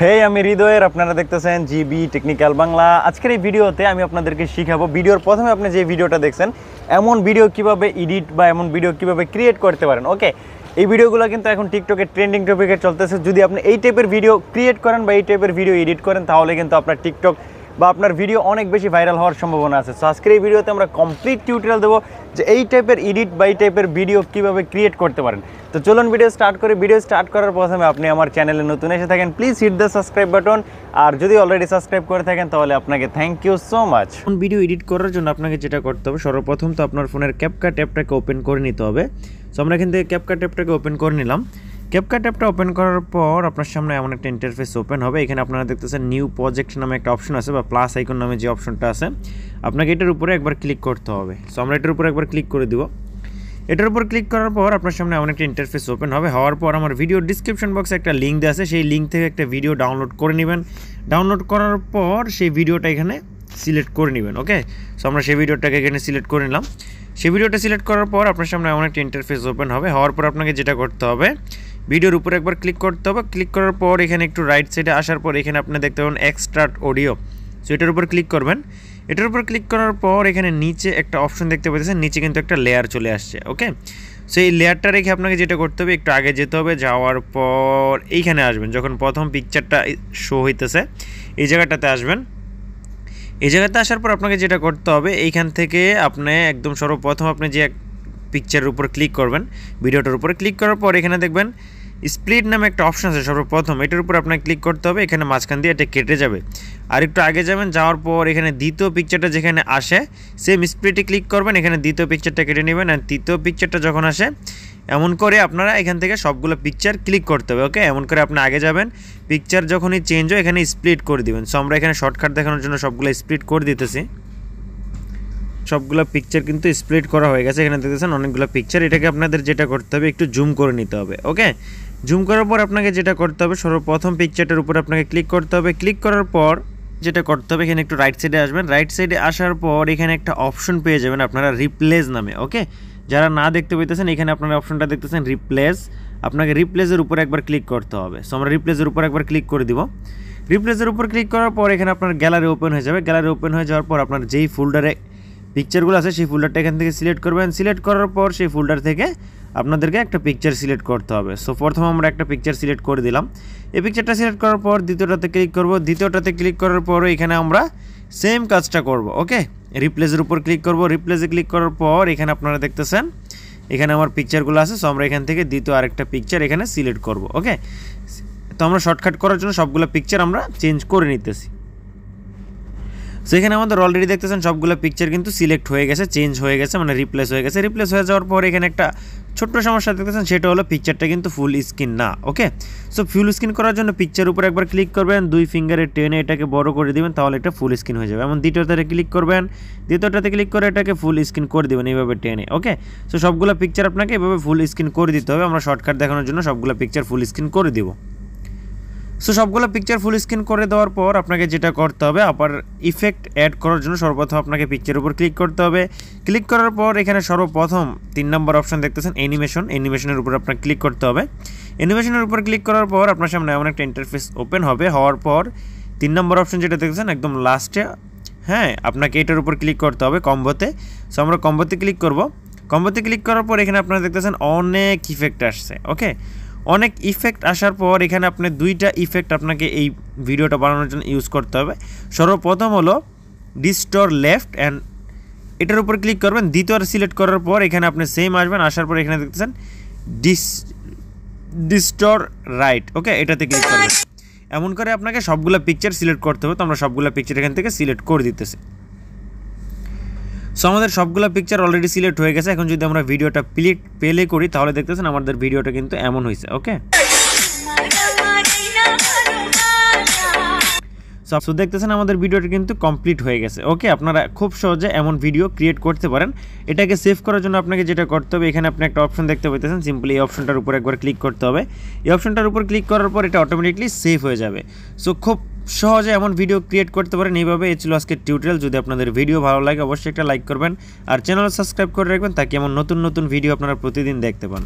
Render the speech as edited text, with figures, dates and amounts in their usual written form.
হেই আমি হৃদয়ের আপনারা দেখতেছেন জিবি টেকনিক্যাল বাংলা। আজকের এই ভিডিওতে আমি আপনাদেরকে শিখাবো ভিডিওর প্রথমে আপনি যে ভিডিওটা দেখছেন এমন ভিডিও কিভাবে এডিট বা এমন ভিডিও কিভাবে ক্রিয়েট করতে পারেন। ওকে, এই ভিডিওগুলো কিন্তু এখন টিকটকে ট্রেন্ডিং টপিকে চলতেছে। যদি আপনি এই টাইপের ভিডিও ক্রিয়েট করেন বা এই টাইপের ভিডিও এডিট করেন তাহলে কিন্তু আপনার টিকটক বা আপনার ভিডিও অনেক বেশি ভাইরাল হওয়ার সম্ভাবনা আছে। সো আজকের এই ভিডিওতে আমরা কমপ্লিট টিউটোরিয়াল দেবো যে এই টাইপের এডিট বা এই টাইপের ভিডিও কীভাবে ক্রিয়েট করতে পারেন। তো চলুন ভিডিও স্টার্ট করি। ভিডিও স্টার্ট করার প্রথমে আপনি আমার চ্যানেলে নতুন এসে থাকেন please hit the subscribe button, আর যদি অলরেডি সাবস্ক্রাইব করে থাকেন তাহলে আপনাকে thank you so much. Video edit করার জন্য আপনাকে যেটা করতে হবে, সর্বপ্রথম তো আপনার ফোনের ক্যাপকাট অ্যাপটাকে ওপেন করে নিতে হবে। সো আমরা এখান থেকে ক্যাপকাট অ্যাপটাকে ওপেন করে নিলাম। ক্যাপকাট অ্যাপটা ওপেন করার পর আপনার সামনে এমন একটা ইন্টারফেস ওপেন হবে। এখানে আপনারা দেখতেছেন নিউ প্রজেক্ট নামে একটা অপশন আছে বা প্লাস আইকন নামে যে অপশনটা আছে, আপনাকে এটার উপরে একবার ক্লিক করতে হবে। সো আমরা এটার উপরে একবার ক্লিক করে দিব। এটার উপর ক্লিক করার পর আপনার সামনে এমন একটা ইন্টারফেস ওপেন হবে। হওয়ার পর আমার ভিডিও ডিসক্রিপশন বক্সে একটা লিঙ্ক দেওয়া আছে, সেই লিঙ্ক থেকে একটা ভিডিও ডাউনলোড করে নেবেন। ডাউনলোড করার পর সেই ভিডিওটা এখানে সিলেক্ট করে নেবেন। ওকে, সো আমরা সেই ভিডিওটাকে এখানে সিলেক্ট করে নিলাম। সেই ভিডিওটা সিলেক্ট করার পর আপনার সামনে এমন একটা ইন্টারফেস ওপেন হবে। হওয়ার পর আপনাকে যেটা করতে হবে, ভিডিওর উপরে একবার ক্লিক করতে হবে। ক্লিক করার পর এখানে একটু রাইট সাইডে আসার পর এখানে আপনি দেখতে পাবেন এক্সট্রাক্ট অডিও। সো এটার উপর ক্লিক করবেন। এটার উপর ক্লিক করার পর এখানে নিচে একটা অপশন দেখতে পাচ্ছেন, নিচে কিন্তু একটা লেয়ার চলে আসছে। ওকে, সো এই লেয়ারটা রেখে আপনাকে যেটা করতে হবে, একটু আগে যেতে হবে। যাওয়ার পর এইখানে আসবেন, যখন প্রথম পিকচারটা শো হইতেছে এই জায়গাটাতে আসবেন। এই জায়গাতে আসার পর আপনাকে যেটা করতে হবে, এইখান থেকে আপনি একদম সর্বপ্রথম আপনি যে পিকচারের উপর ক্লিক করবেন, ভিডিওটার উপরে ক্লিক করার পর এখানে দেখবেন স্প্লিট নামে একটা অপশন আছে সর্বপ্রথম, এটার উপর আপনাকে ক্লিক করতে হবে। এখানে মাঝখান দিয়ে এটা কেটে যাবে। আর একটু আগে যাবেন, যাওয়ার পর এখানে দ্বিতীয় পিকচারটা যেখানে আসে সেম স্প্লিটে ক্লিক করবেন। এখানে দ্বিতীয় পিকচারটা কেটে নেবেন। আর তৃতীয় পিকচারটা যখন আসে এমন করে আপনারা এখান থেকে সবগুলো পিকচার ক্লিক করতে হবে। ওকে, এমন করে আপনি আগে যাবেন, পিকচার যখনই চেঞ্জ হয় এখানে স্প্লিট করে দিবেন। সো আমরা এখানে শর্টকাট দেখানোর জন্য সবগুলো স্প্লিট করে দিতেছি। সবগুলো পিকচার কিন্তু স্প্লিট করা হয়ে গেছে। এখানে দেখতেছেন অনেকগুলো পিকচার। এটাকে আপনাদের যেটা করতে হবে, একটু জুম করে নিতে হবে। ওকে, জুম করার পর আপনাকে যেটা করতে হবে, সর্বপ্রথম পিকচারটার উপর আপনাকে ক্লিক করতে হবে। ক্লিক করার পর যেটা করতে হবে, এখানে একটু রাইট সাইডে আসবেন। রাইট সাইডে আসার পর এখানে একটা অপশন পেয়ে যাবেন আপনারা রিপ্লেস নামে। ওকে, যারা না দেখতে পেতেছেন এখানে আপনারা অপশনটা দেখতেছেন রিপ্লেস, আপনাকে রিপ্লেসের উপর একবার ক্লিক করতে হবে। সো আমরা রিপ্লেসের উপর একবার ক্লিক করে দিব। রিপ্লেসের উপর ক্লিক করার পর এখানে আপনার গ্যালারি ওপেন হয়ে যাবে। গ্যালারি ওপেন হয়ে যাওয়ার পর আপনার যেই ফোল্ডারে পিকচারগুলো আছে সেই ফোল্ডারটা এখান থেকে সিলেক্ট করবেন। সিলেক্ট করার পর সেই ফোল্ডার থেকে আপনাদেরকে একটা পিকচার সিলেক্ট করতে হবে। সো প্রথমে আমরা একটা পিকচার সিলেক্ট করে দিলাম। এই পিকচারটা সিলেক্ট করার পর দ্বিতীয়টাতে ক্লিক করব। দ্বিতীয়টাতে ক্লিক করার পর এখানে আমরা সেম কাজটা করব। ওকে, রিপ্লেসের উপর ক্লিক করব। রিপ্লেসে ক্লিক করার পর এখানে আপনারা দেখতেছেন এখানে আমার পিকচারগুলো আছে। সো আমরা এখান থেকে দ্বিতীয় আরেকটা পিকচার এখানে সিলেক্ট করব। ওকে, তো আমরা শর্টকাট করার জন্য সবগুলো পিকচার আমরা চেঞ্জ করে নিতেছি। সো এখানে আমাদের অলরেডি দেখতেছেন সবগুলো পিকচার কিন্তু সিলেক্ট হয়ে গেছে, চেঞ্জ হয়ে গেছে, মানে রিপ্লেস হয়ে গেছে। রিপ্লেস হয়ে যাওয়ার পর এখানে একটা ছোট্ট সমস্যা দেখতেছেন, সেটা হলো পিকচারটা কিন্তু ফুল স্ক্রিন না। ওকে, সো ফুল স্ক্রিন করার জন্য পিকচার উপর একবার ক্লিক করবেন, দুই ফিঙ্গারে টেনে এটাকে বড় করে দিবেন, তাহলে এটা ফুল স্ক্রিন হয়ে যাবে। এমন দ্বিতীয়টাতে ক্লিক করবেন, দ্বিতীয়টাতে ক্লিক করে এটাকে ফুল স্ক্রিন করে দিবেন এইভাবে টেনে। ওকে, সো সবগুলো পিকচার আপনাকে এভাবে ফুল স্ক্রিন করে দিতে হবে। আমরা শর্টকাট দেখানোর জন্য সবগুলো পিকচার ফুল স্ক্রিন করে দিব। সো সবগুলো পিকচার ফুল স্ক্রিন করে দেওয়ার পর আপনাকে যেটা করতে হবে, আবার ইফেক্ট অ্যাড করার জন্য সর্বপ্রথম আপনাকে পিকচারের উপর ক্লিক করতে হবে। ক্লিক করার পর এখানে সর্বপ্রথম 3 নম্বর অপশন দেখতেছেন অ্যানিমেশন, অ্যানিমেশনের উপর আপনাকে ক্লিক করতে হবে। অ্যানিমেশনের উপর ক্লিক করার পর আপনার সামনে এমন একটা ইন্টারফেস ওপেন হবে। হওয়ার পর 3 নম্বর অপশন যেটা দেখতেছেন একদম লাস্টে, হ্যাঁ, আপনাকে এটার উপর ক্লিক করতে হবে কম্বোতে। সো আমরা কম্বোতে ক্লিক করব। কম্বোতে ক্লিক করার পর এখানে আপনারা দেখতেছেন অনেক ইফেক্ট আসছে। ওকে, অনেক ইফেক্ট আসার পর এখানে আপনি দুইটা ইফেক্ট আপনাকে এই ভিডিওটা বানানোর জন্য ইউজ করতে হবে। সর্বপ্রথম হলো ডিস্টর লেফট অ্যান্ড এটার উপর ক্লিক করবেন। দ্বিতীয়টা সিলেক্ট করার পর এখানে আপনি সেম আসবেন, আসার পর এখানে দেখতেছেন ডিস্টর রাইট। ওকে, এটাতে ক্লিক করবেন। এমন করে আপনাকে সবগুলো পিকচার সিলেক্ট করতে হবে। তো আমরা সবগুলো পিকচার এখান থেকে সিলেক্ট করে দিতেছি। সো আমাদের সবগুলো পিকচার অলরেডি সিলেক্ট হয়ে গেছে। এখন যদি আমরা ভিডিওটা প্লে করি তাহলে দেখতেছেন আমাদের ভিডিওটা কিন্তু এমন হয়েছে। ওকে, সো দেখতেছেন আমাদের ভিডিওটা কিন্তু কমপ্লিট হয়ে গেছে। ওকে, আপনারা খুব সহজে এমন ভিডিও ক্রিয়েট করতে পারেন। এটাকে সেভ করার জন্য আপনাকে যেটা করতে হবে, এখানে আপনি একটা অপশন দেখতে পাইতেছেন, সিম্পলি এই অপশনটার উপর একবার ক্লিক করতে হবে। এই অপশনটার উপর ক্লিক করার পর এটা অটোমেটিকলি সেভ হয়ে যাবে। সো খুব সহজে এমন ভিডিও ক্রিয়েট করতে পারেন এইভাবে। এই ছিল আজকের টিউটোরিয়াল। যদি আপনাদের ভিডিও ভালো লাগে অবশ্যই একটা লাইক করবেন আর চ্যানেল সাবস্ক্রাইব করে রাখবেন, তাকে এমন নতুন নতুন ভিডিও আপনারা প্রতিদিন দেখতে পান।